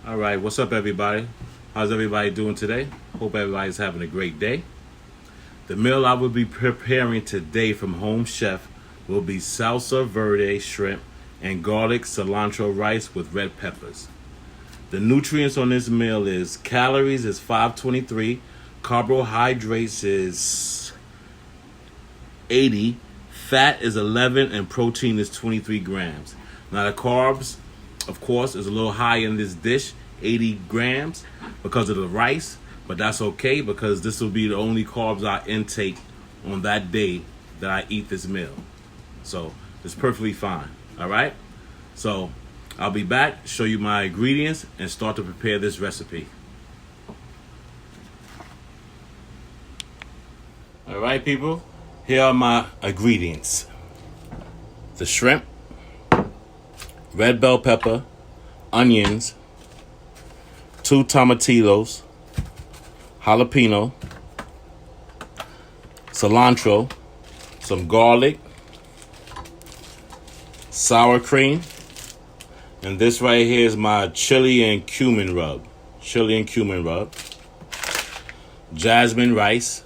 All right, what's up, everybody? How's everybody doing today? Hope everybody's having a great day. The meal I will be preparing today from Home Chef will be Salsa Verde shrimp and garlic cilantro rice with red peppers. The nutrients on this meal is calories is 523, carbohydrates is 80, fat is 11, and protein is 23 grams. Now the carbs, of course, is a little high in this dish, 80 grams because of the rice, but that's okay because this will be the only carbs I intake on that day that I eat this meal. So it's perfectly fine, all right? So I'll be back, show you my ingredients, and start to prepare this recipe. All right, people, here are my ingredients. The shrimp, red bell pepper, onions, 2 tomatillos, jalapeno, cilantro, some garlic, sour cream, and this right here is my chili and cumin rub. Jasmine rice.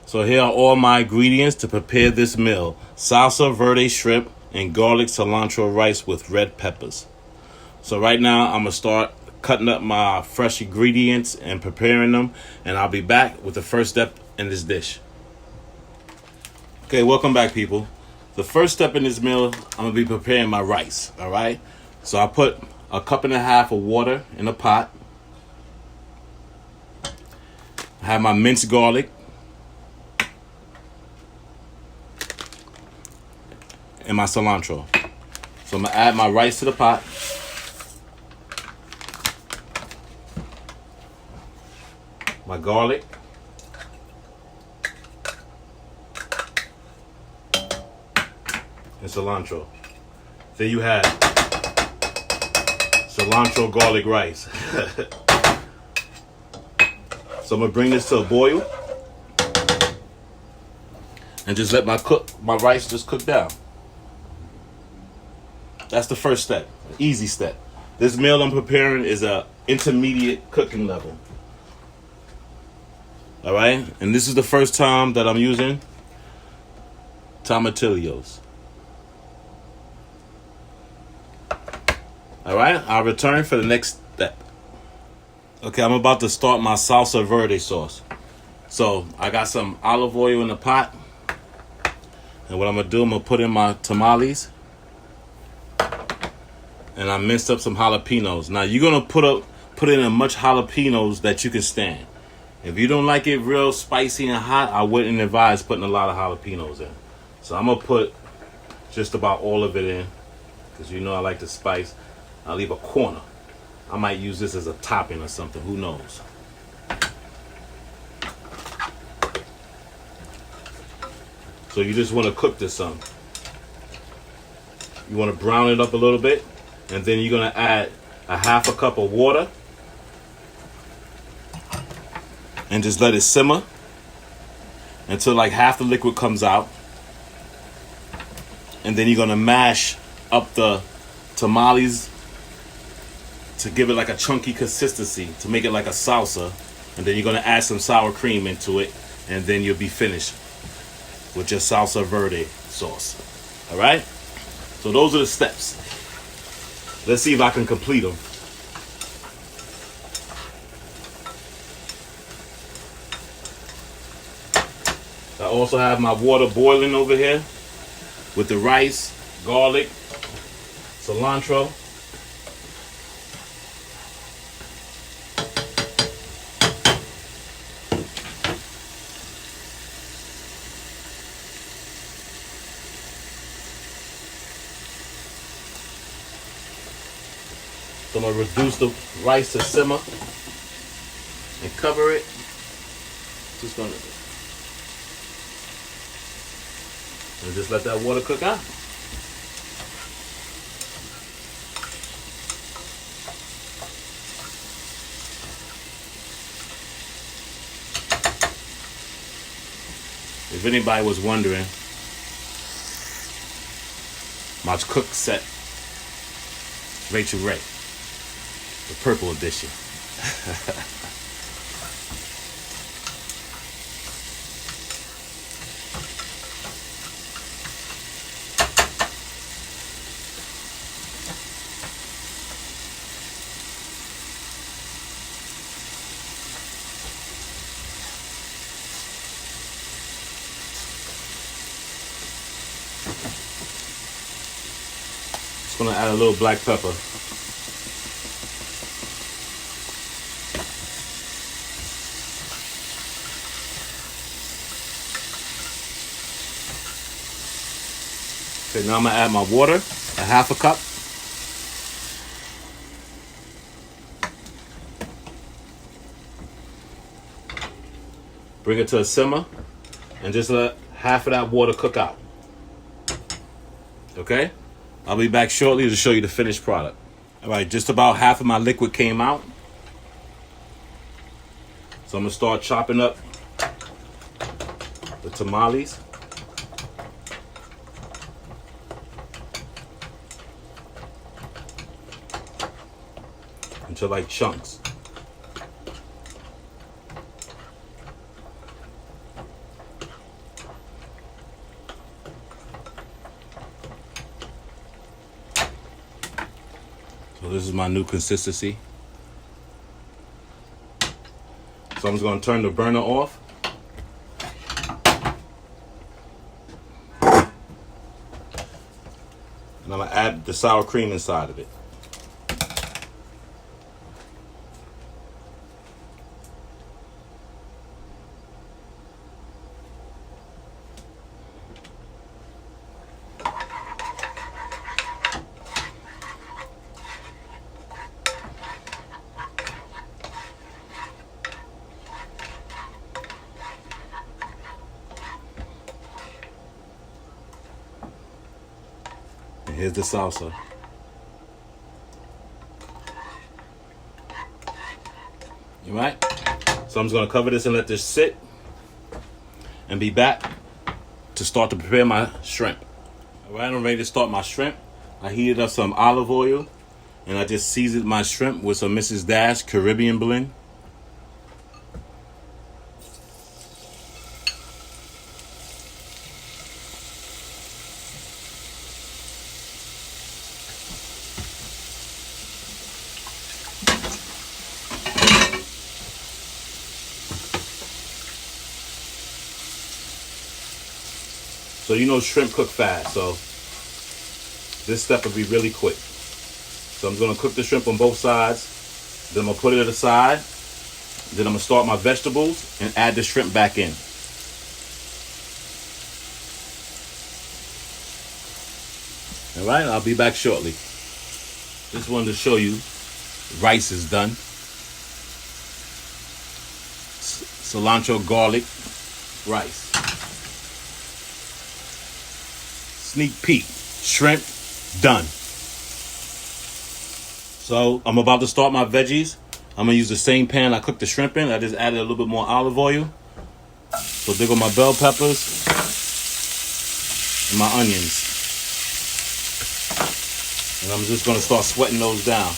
So here are all my ingredients to prepare this meal. Salsa Verde shrimp and garlic cilantro rice with red peppers. So right now I'm going to start cutting up my fresh ingredients and preparing them, and I'll be back with the first step in this dish. Okay, welcome back, people. The first step in this meal, I'm going to be preparing my rice, all right? So I put a cup and a half of water in a pot. I have my minced garlic. And my cilantro. So I'm going to add my rice to the pot. My garlic. And cilantro. There you have cilantro garlic rice. So I'm going to bring this to a boil. And just let my rice just cook down. That's the first step, easy step. This meal I'm preparing is a intermediate cooking level. All right, and this is the first time that I'm using tomatillos. All right, I'll return for the next step. Okay, I'm about to start my salsa verde sauce. So I got some olive oil in the pot, and what I'm gonna do, I'm gonna put in my tamales. And I minced up some jalapenos. Now you're gonna put in as much jalapenos that you can stand. If you don't like it real spicy and hot, I wouldn't advise putting a lot of jalapenos in. So I'm gonna put just about all of it in, because you know I like the spice. I'll leave a corner. I might use this as a topping or something, who knows. So you just wanna cook this some. You wanna brown it up a little bit. And then you're going to add a half a cup of water and just let it simmer until like half the liquid comes out. And then you're going to mash up the tamales to give it like a chunky consistency, to make it like a salsa. And then you're going to add some sour cream into it, and then you'll be finished with your salsa verde sauce. All right? So those are the steps. Let's see if I can complete them. I also have my water boiling over here with the rice, garlic, cilantro. So I'm going to reduce the rice to simmer and cover it. Just going to and just let that water cook out. If anybody was wondering, my cook set, Rachel Ray. The purple edition. Just gonna add a little black pepper. Okay, now I'm gonna add my water, a half a cup. Bring it to a simmer and just let half of that water cook out. Okay? I'll be back shortly to show you the finished product. All right, just about half of my liquid came out. So I'm gonna start chopping up the tamales. Into like chunks. So this is my new consistency. So I'm just going to turn the burner off. And I'm going to add the sour cream inside of it. And here's the salsa. All right? So I'm just going to cover this and let this sit and be back to start to prepare my shrimp. All right, I'm ready to start my shrimp. I heated up some olive oil and I just seasoned my shrimp with some Mrs. Dash Caribbean blend. So you know shrimp cook fast, so this step will be really quick. So I'm going to cook the shrimp on both sides, then I'm going to put it aside, then I'm going to start my vegetables and add the shrimp back in. All right, I'll be back shortly. Just wanted to show you, rice is done. Cilantro garlic rice. Sneak peek, shrimp done. So I'm about to start my veggies. I'm gonna use the same pan I cooked the shrimp in. I just added a little bit more olive oil. So there go my bell peppers and my onions. And I'm just gonna start sweating those down.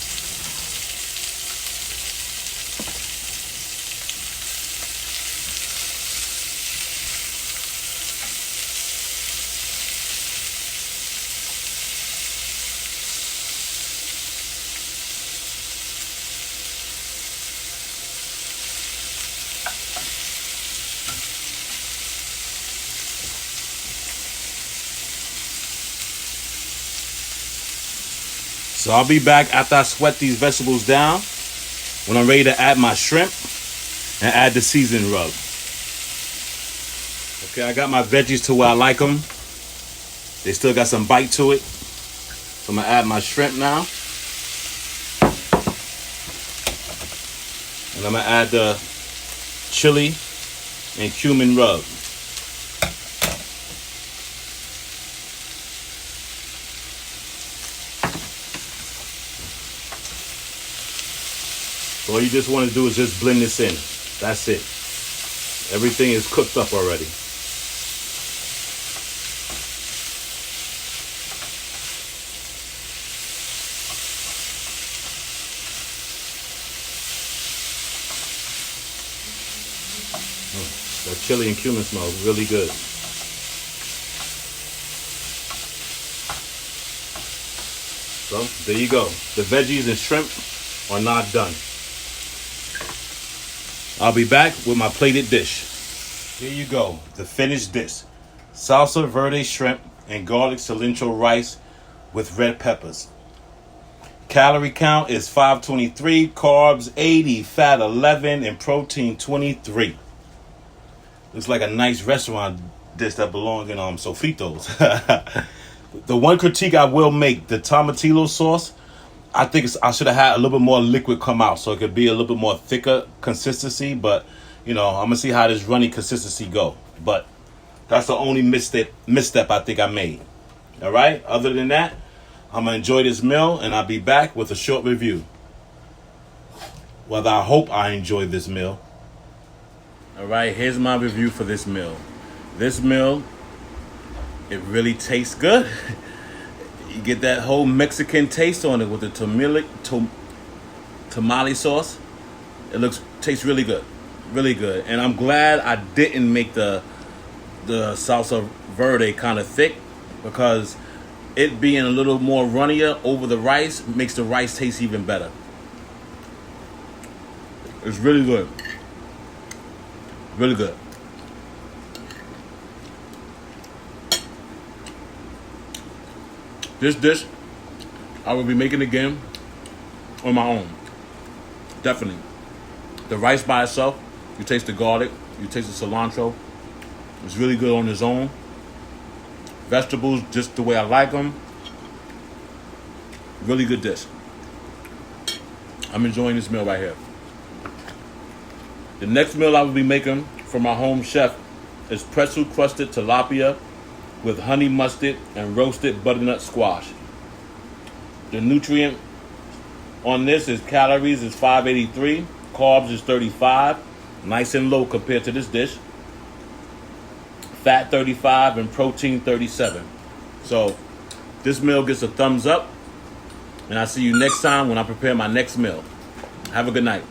So I'll be back after I sweat these vegetables down when I'm ready to add my shrimp and add the seasoning rub. Okay, I got my veggies to where I like them. They still got some bite to it. So I'm gonna add my shrimp now. And I'm gonna add the chili and cumin rub. So all you just want to do is just blend this in. That's it. Everything is cooked up already. That chili and cumin smells really good. So there you go. The veggies and shrimp are not done. I'll be back with my plated dish. Here you go, the finished dish. Salsa Verde shrimp and garlic cilantro rice with red peppers. Calorie count is 523, carbs 80, fat 11, and protein 23. Looks like a nice restaurant dish that belongs in Sofitos. The one critique I will make, the tomatillo sauce, I think I should have had a little bit more liquid come out so it could be a little bit more thicker consistency. But, I'm going to see how this runny consistency go. But that's the only misstep I think I made. All right? Other than that, I'm going to enjoy this meal, and I'll be back with a short review. Well, I hope I enjoy this meal. All right, here's my review for this meal. This meal, it really tastes good. You get that whole Mexican taste on it with the tamale sauce. It tastes really good, really good. And I'm glad I didn't make the salsa verde kind of thick, because it being a little more runnier over the rice makes the rice taste even better. It's really good. Really good. This dish, I will be making again on my own. Definitely. The rice by itself, you taste the garlic, you taste the cilantro. It's really good on its own. Vegetables, just the way I like them. Really good dish. I'm enjoying this meal right here. The next meal I will be making for my home chef is pretzel crusted tilapia with honey mustard and roasted butternut squash. The nutrient on this is calories is 583, carbs is 35, nice and low compared to this dish. Fat 35 and protein 37. So this meal gets a thumbs up, and I'll see you next time when I prepare my next meal. Have a good night.